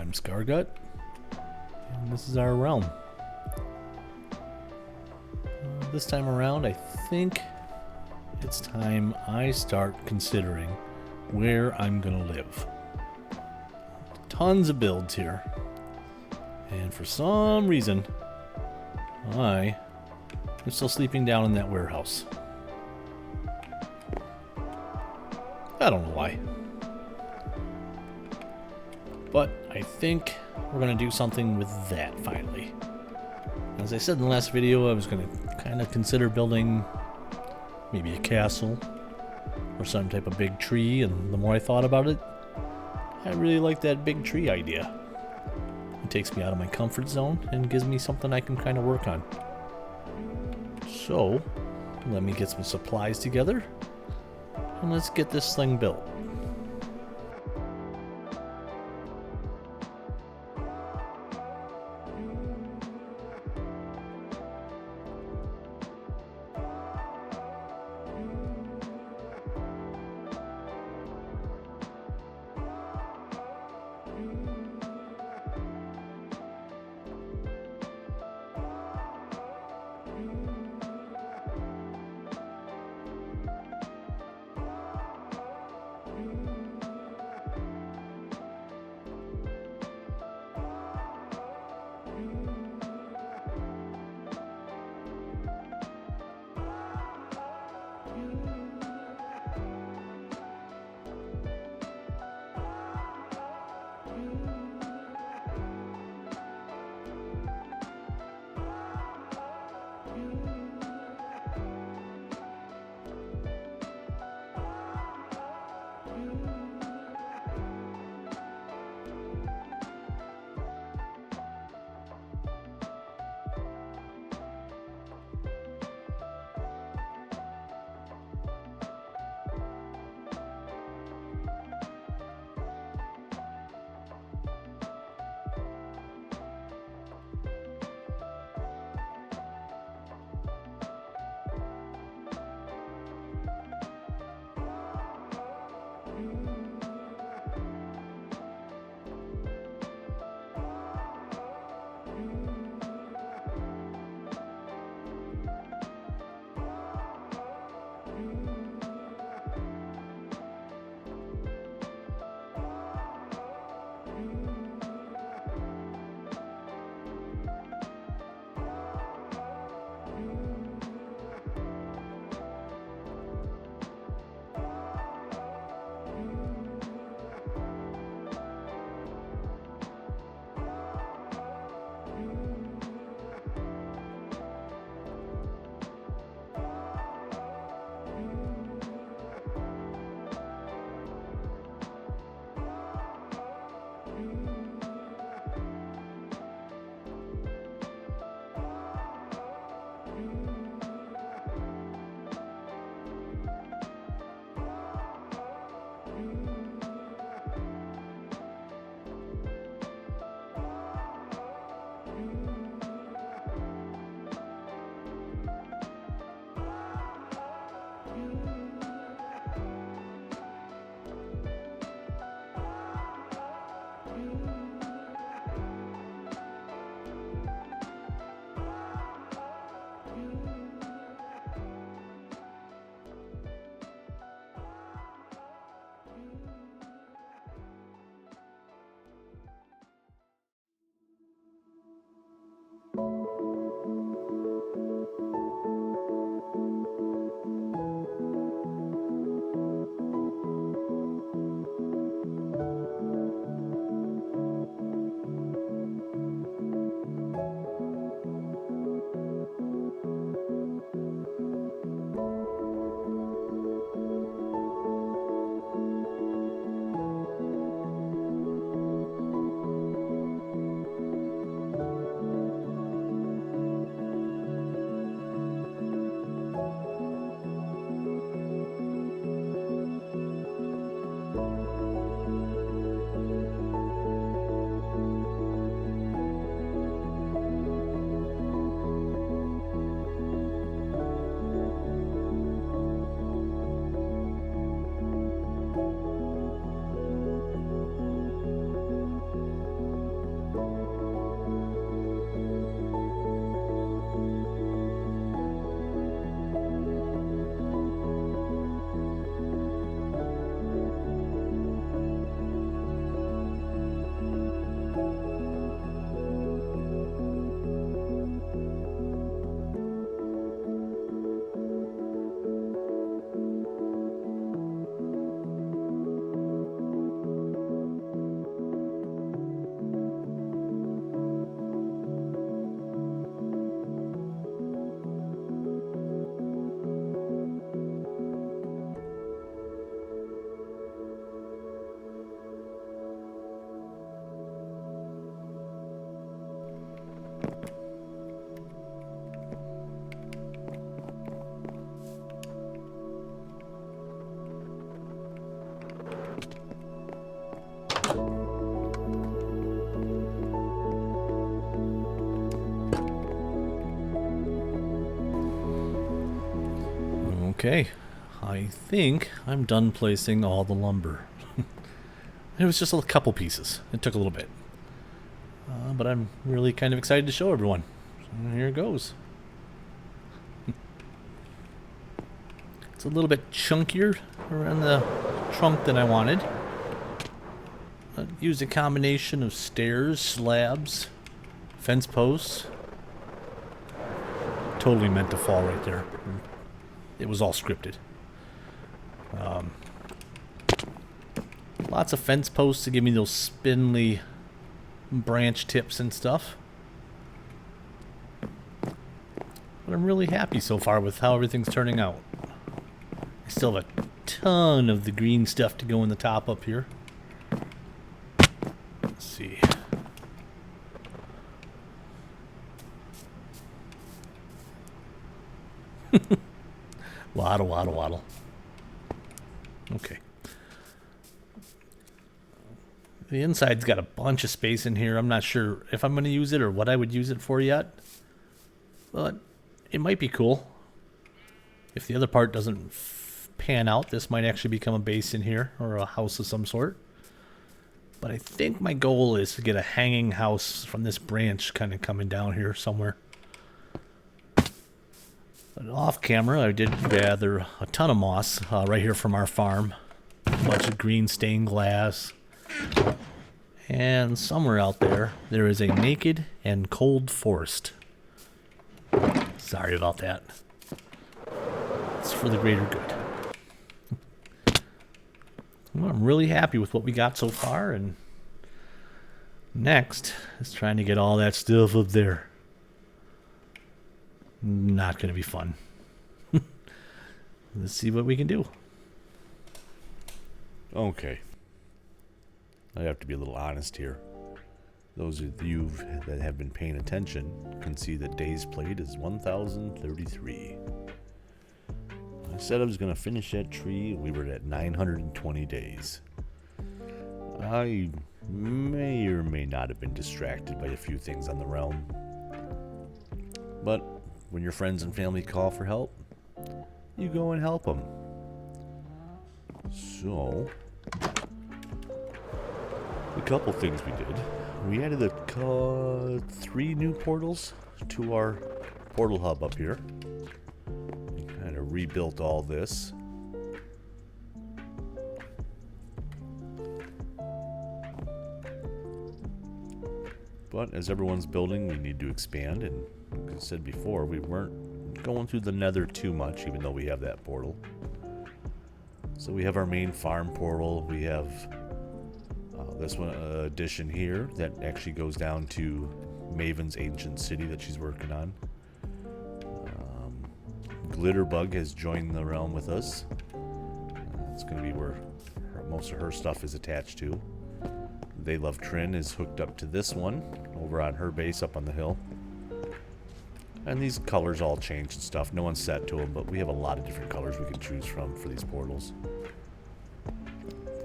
I'm Scargut, and this is our realm. This time around, I think it's time I start considering where I'm gonna live. Tons of builds here, and for some reason, I am still sleeping down in that warehouse. I don't know why. But I think we're going to do something with that finally. As I said in the last video, I was going to kind of consider building maybe a castle or some type of big tree, and the more I thought about it, I really like that big tree idea. It takes me out of my comfort zone and gives me something I can kind of work on. So, let me get some supplies together and let's get this thing built. Okay, I think I'm done placing all the lumber. It was just a couple pieces. It took a little bit. But I'm really kind of excited to show everyone. So here it goes. It's a little bit chunkier around the trunk than I wanted. I used a combination of stairs, slabs, fence posts. Totally meant to fall right there. It was all scripted. Lots of fence posts to give me those spindly branch tips and stuff. But I'm really happy so far with how everything's turning out. I still have a ton of the green stuff to go in the top up here. Let's see. Waddle. Okay. The inside's got a bunch of space in here. I'm not sure if I'm going to use it or what I would use it for yet. But it might be cool. If the other part doesn't pan out, this might actually become a base in here or a house of some sort. But I think my goal is to get a hanging house from this branch kind of coming down here somewhere. But off camera, I did gather a ton of moss right here from our farm. A bunch of green stained glass. And somewhere out there, there is a naked and cold forest. Sorry about that. It's for the greater good. Well, I'm really happy with what we got so far, and next is trying to get all that stuff up there. Not going to be fun. Let's see what we can do. Okay. I have to be a little honest here. Those of you that have been paying attention can see that days played is 1,033. I said I was going to finish that tree, and we were at 920 days. I may or may not have been distracted by a few things on the realm. But when your friends and family call for help, you go and help them. So, a couple things we did. We added 3 new portals to our portal hub up here. We kind of rebuilt all this. But as everyone's building, we need to expand, and like I said before, we weren't going through the nether too much, even though we have that portal. So we have our main farm portal. We have this one addition here that actually goes down to Maven's ancient city that she's working on. Glitterbug has joined the realm with us. It's going to be where most of her stuff is attached to. They Love Trin is hooked up to this one over on her base up on the hill. And these colors all change and stuff. No one's set to them, but we have a lot of different colors we can choose from for these portals.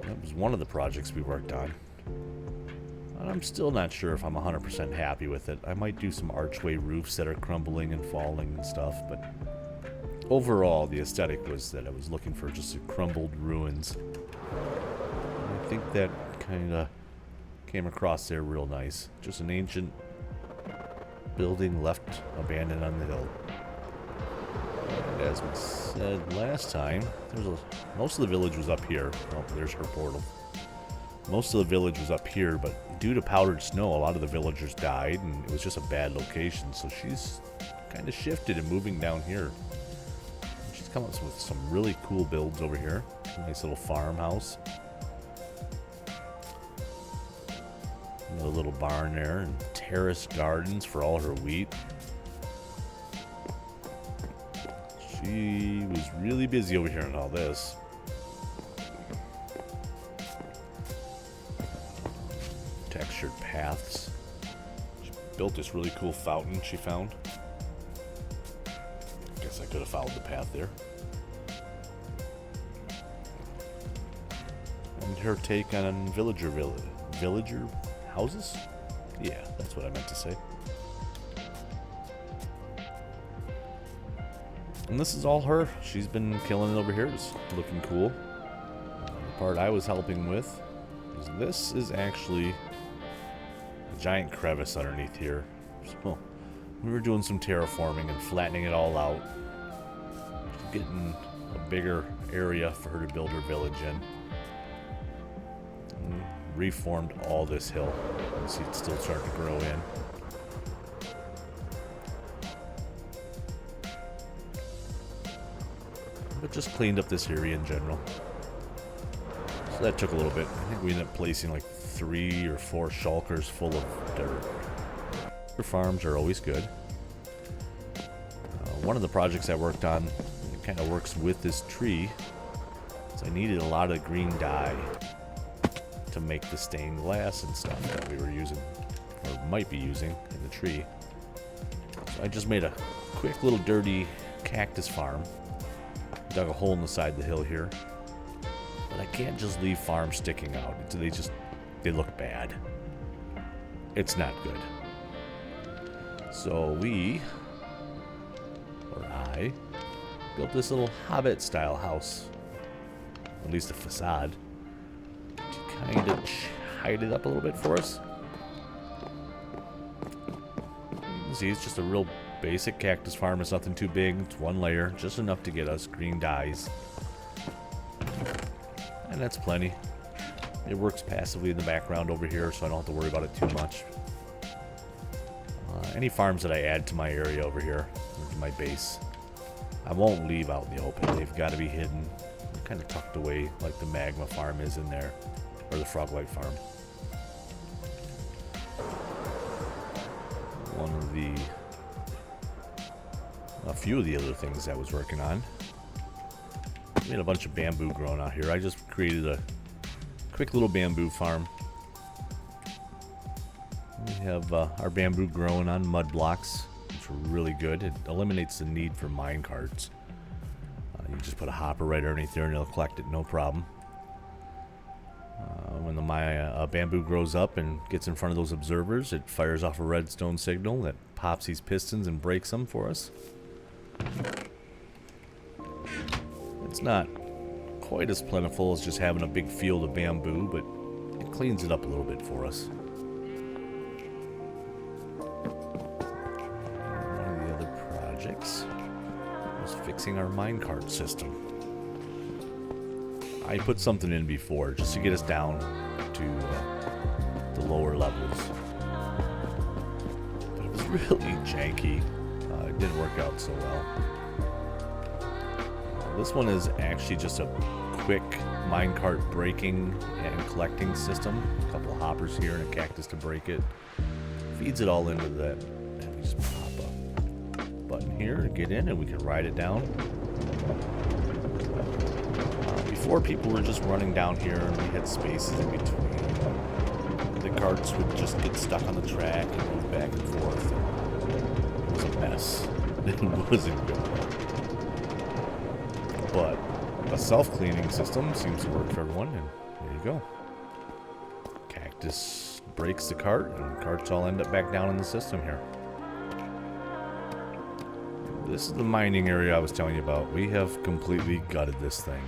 That was one of the projects we worked on. And I'm still not sure if I'm 100% happy with it. I might do some archway roofs that are crumbling and falling and stuff, but overall the aesthetic was that I was looking for just a crumbled ruins. And I think that kind of came across there real nice. Just an ancient building left abandoned on the hill. And as we said last time, most of the village was up here. Oh, there's her portal. Most of the village was up here, but due to powdered snow, a lot of the villagers died, and it was just a bad location. So she's kind of shifted and moving down here. She's come up with some really cool builds over here. Nice little farmhouse. Another little barn there, and terraced gardens for all her wheat. She was really busy over here on all this. Textured paths. She built this really cool fountain she found. Guess I could have followed the path there. And her take on villager houses? Yeah, that's what I meant to say. And this is all her. She's been killing it over here. It's looking cool. The part I was helping with is this is actually a giant crevice underneath here. So we were doing some terraforming and flattening it all out. Getting a bigger area for her to build her village in. And reformed all this hill. You can see it's still starting to grow in. But just cleaned up this area in general. So that took a little bit. I think we ended up placing like 3 or 4 shulkers full of dirt. Your farms are always good. One of the projects I worked on, it kind of works with this tree. So I needed a lot of green dye to make the stained glass and stuff that we were using, or might be using, in the tree. So I just made a quick little dirty cactus farm. Dug a hole in the side of the hill here. But I can't just leave farms sticking out. They look bad. It's not good. So I built this little hobbit-style house. At least a facade. To kind of hide it up a little bit for us. You can see it's just a real basic cactus farm. It's nothing too big. It's 1 layer, just enough to get us green dyes. And that's plenty. It works passively in the background over here, so I don't have to worry about it too much. Any farms that I add to my area over here, to my base, I won't leave out in the open. They've got to be hidden, kind of tucked away like the magma farm is in there, or the frog-light farm. A few of the other things I was working on. We had a bunch of bamboo growing out here. I just created a quick little bamboo farm. We have our bamboo growing on mud blocks, which are really good. It eliminates the need for mine carts. You just put a hopper right underneath there and it'll collect it, no problem. When the bamboo grows up and gets in front of those observers, it fires off a redstone signal that pops these pistons and breaks them for us. It's not quite as plentiful as just having a big field of bamboo, but it cleans it up a little bit for us. One of the other projects was fixing our minecart system. I put something in before just to get us down to the lower levels, but it was really janky. It didn't work out so well. This one is actually just a quick minecart breaking and collecting system. A couple of hoppers here and a cactus to break it. Feeds it all into that, and we just pop a button here to get in, and we can ride it down. Before, people were just running down here, and we had spaces in between. The carts would just get stuck on the track and move back and forth. It was a mess. It wasn't good. But a self-cleaning system seems to work for everyone, and there you go. Cactus breaks the cart, and carts all end up back down in the system here. This is the mining area I was telling you about. We have completely gutted this thing.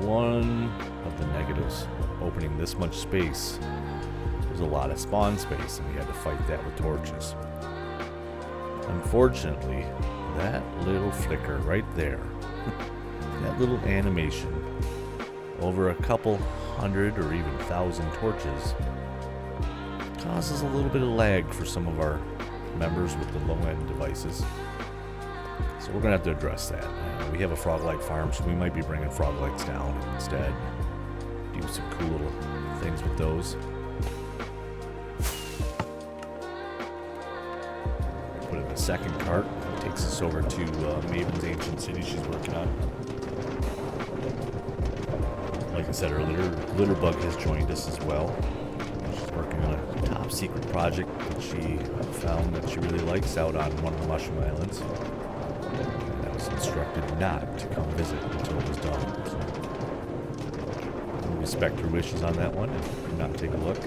One of the negatives of opening this much space was a lot of spawn space, and we had to fight that with torches. Unfortunately, that little flicker right there, that little animation, over a couple hundred or even 1,000 torches, causes a little bit of lag for some of our members with the low-end devices. So we're going to have to address that. We have a frog-light farm, so we might be bringing frog lights down instead. Do some cool little things with those. Put in a second cart. It takes us over to Maven's ancient city she's working on. Like I said earlier, Glitterbug has joined us as well. She's working on a top secret project that she found that she really likes out on one of the Mushroom Islands. And I was instructed not to come visit until it was done. So we'll respect her wishes on that one and not take a look.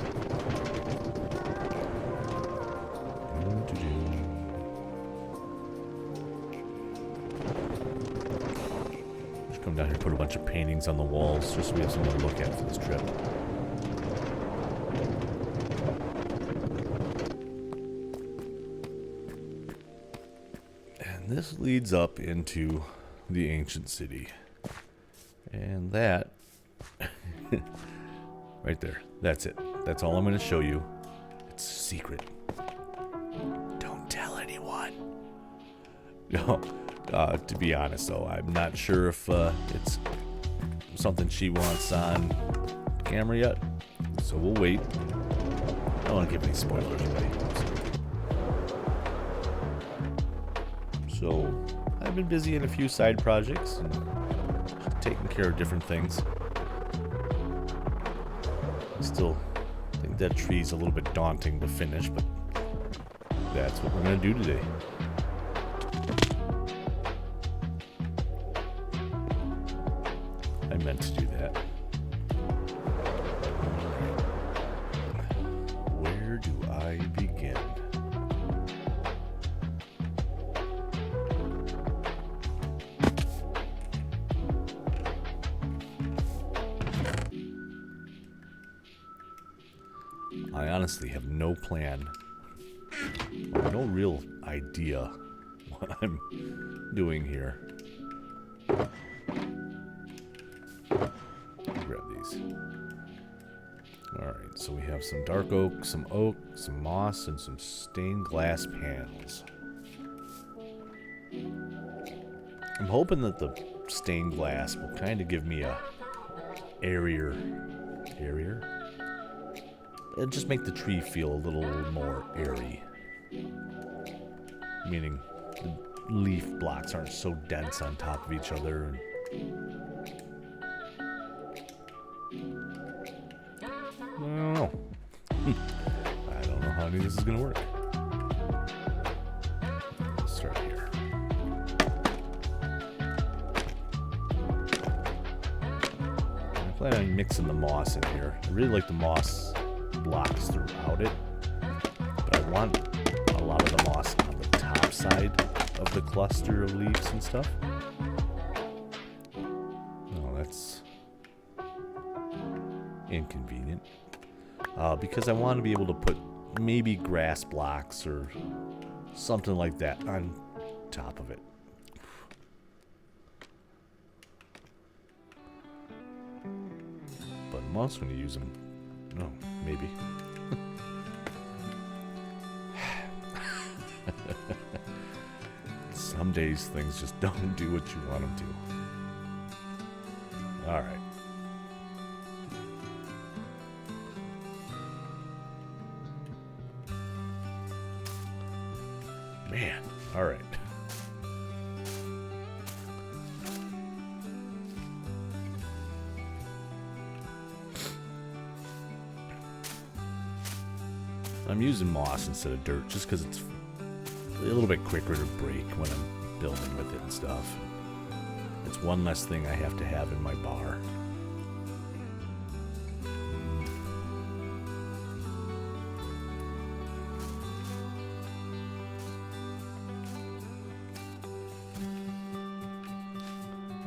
put a bunch of paintings on the walls just so we have something to look at for this trip. And this leads up into the ancient city. And that, right there, that's it. That's all I'm going to show you. It's a secret. Don't tell anyone. No, to be honest though, I'm not sure if it's something she wants on camera yet. So we'll wait. I don't want to give any spoilers away. So I've been busy in a few side projects and taking care of different things. I still think that tree's a little bit daunting to finish, but that's what we're going to do today. I meant to do that. Where do I begin? I honestly have no plan, or no real idea what I'm doing here. Grab these. Alright, so we have some dark oak, some moss, and some stained glass panels. I'm hoping that the stained glass will kind of give me a airier? It'll just make the tree feel a little more airy. Meaning the leaf blocks aren't so dense on top of each other. I don't know. I don't know how any of this is going to work. Let's start here. I plan on mixing the moss in here. I really like the moss blocks throughout it, but I want a lot of the moss on the top side of the cluster of leaves and stuff. Oh, that's inconvenient. Because I want to be able to put maybe grass blocks or something like that on top of it. But moss, when you use them, no, maybe. Some days things just don't do what you want them to. All right. Man, all right. I'm using moss instead of dirt just because it's a little bit quicker to break when I'm building with it and stuff. It's one less thing I have to have in my bar.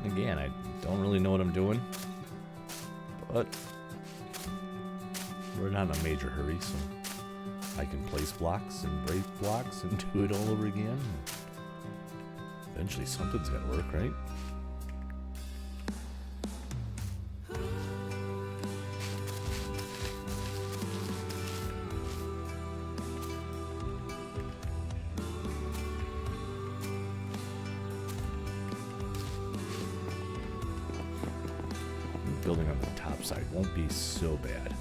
Again, I don't really know what I'm doing, but we're not in a major hurry, so I can place blocks and break blocks and do it all over again. Eventually something's got to work, right? Building on the top side won't be so bad.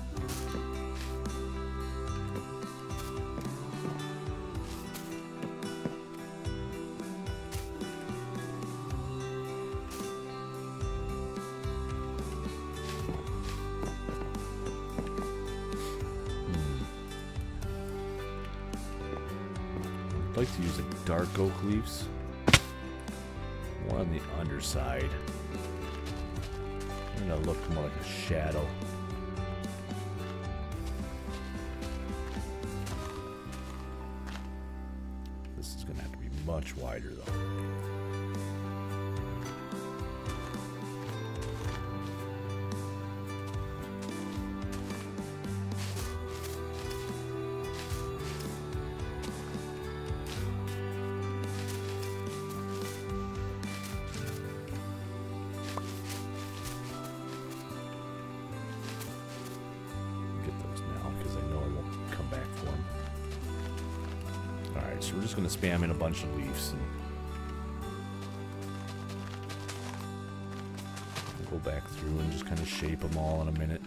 I'd like to use a dark oak leaves. More on the underside. It's gonna look more like a shadow. This is gonna have to be much wider though. leaves. We're just going to spam in a bunch of leaves. And we'll go back through and just kind of shape them all in a minute.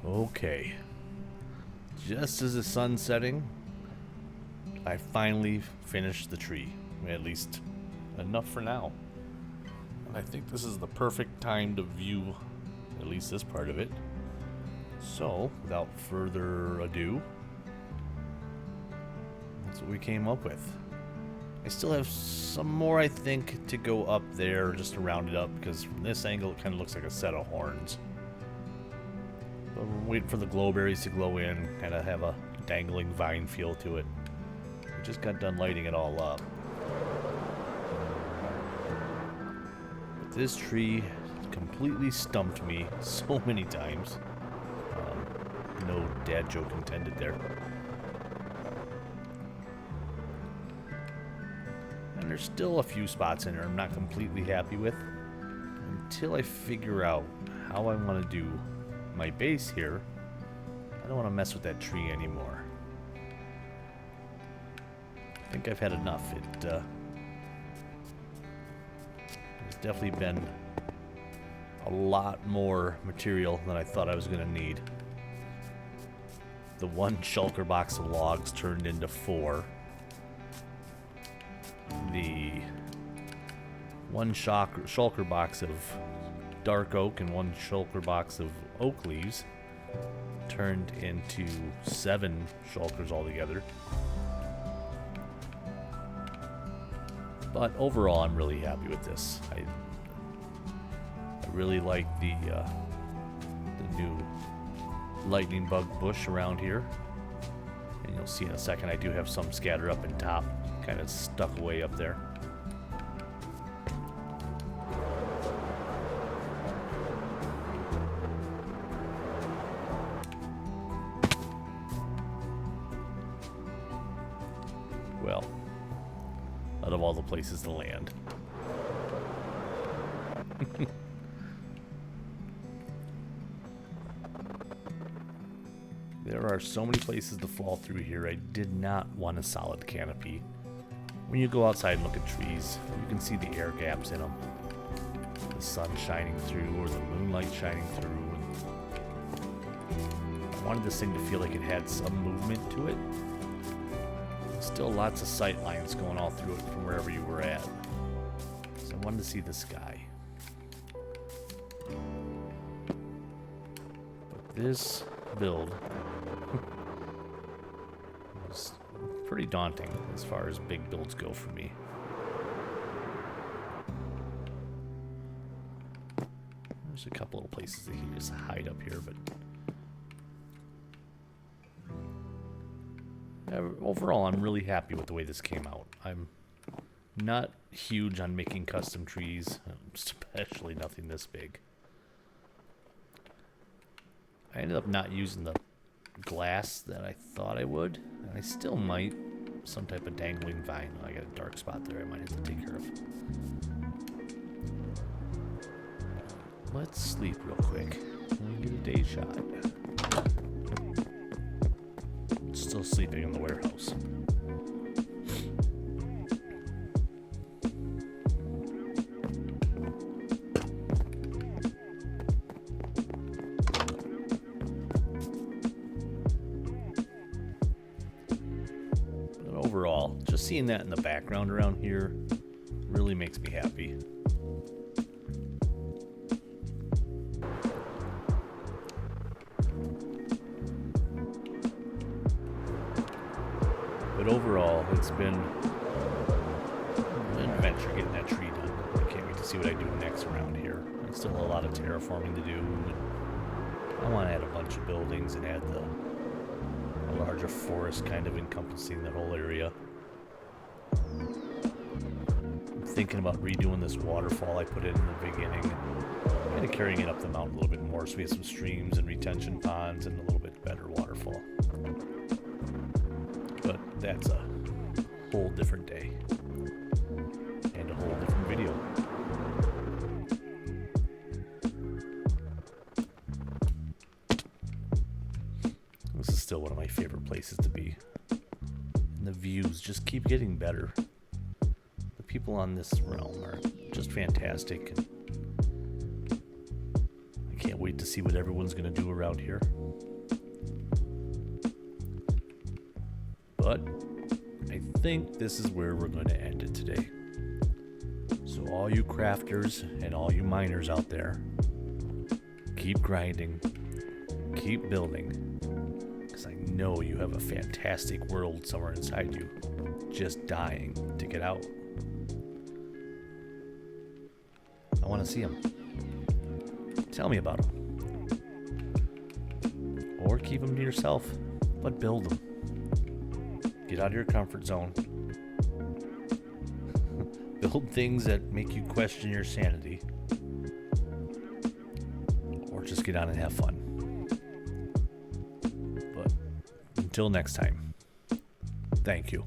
Okay. Just as the sun's setting, I finally finished the tree. At least enough for now. And I think this is the perfect time to view at least this part of it. So, without further ado, that's what we came up with. I still have some more, I think, to go up there just to round it up, because from this angle it kind of looks like a set of horns. But we're waiting for the glowberries to glow in, kind of have a dangling vine feel to it. We just got done lighting it all up. But this tree completely stumped me so many times. No dad joke intended there. And there's still a few spots in there I'm not completely happy with, until I figure out how I want to do my base here. I don't want to mess with that tree anymore. I think I've had enough. There's definitely been a lot more material than I thought I was going to need. The one shulker box of logs turned into 4. The one shulker box of dark oak and one shulker box of oak leaves turned into 7 shulkers altogether. But overall, I'm really happy with this. I really like the new lightning bug bush around here, and you'll see in a second I do have some scattered up in top, kind of stuck away up there. Well, out of all the places to land. There are so many places to fall through here. I did not want a solid canopy. When you go outside and look at trees, you can see the air gaps in them. The sun shining through or the moonlight shining through. I wanted this thing to feel like it had some movement to it. Still lots of sight lines going all through it from wherever you were at. So I wanted to see the sky. But this build was pretty daunting as far as big builds go for me. There's a couple little places that you can just hide up here, but overall I'm really happy with the way this came out. I'm not huge on making custom trees, especially nothing this big. I ended up not using the glass that I thought I would, and I still might. Some type of dangling vine. I got a dark spot there I might have to take care of. Let's sleep real quick and get a day shot. Still sleeping in the warehouse. seeing that in the background around here really makes me happy. But overall, it's been an adventure getting that tree done. I can't wait to see what I do next around here. There's still a lot of terraforming to do. I want to add a bunch of buildings and add a larger forest kind of encompassing the whole area. I'm thinking about redoing this waterfall I put in the beginning, kind of carrying it up the mountain a little bit more so we have some streams and retention ponds and a little bit better waterfall. But that's a whole different day and a whole different video. This is still one of my favorite places to be. And the views just keep getting better. The people on this realm are just fantastic. And I can't wait to see what everyone's going to do around here. But I think this is where we're going to end it today. So all you crafters and all you miners out there, keep grinding, keep building. I know you have a fantastic world somewhere inside you, just dying to get out. I want to see them. Tell me about them. Or keep them to yourself, but build them. Get out of your comfort zone. Build things that make you question your sanity. Or just get on and have fun. Until next time, thank you.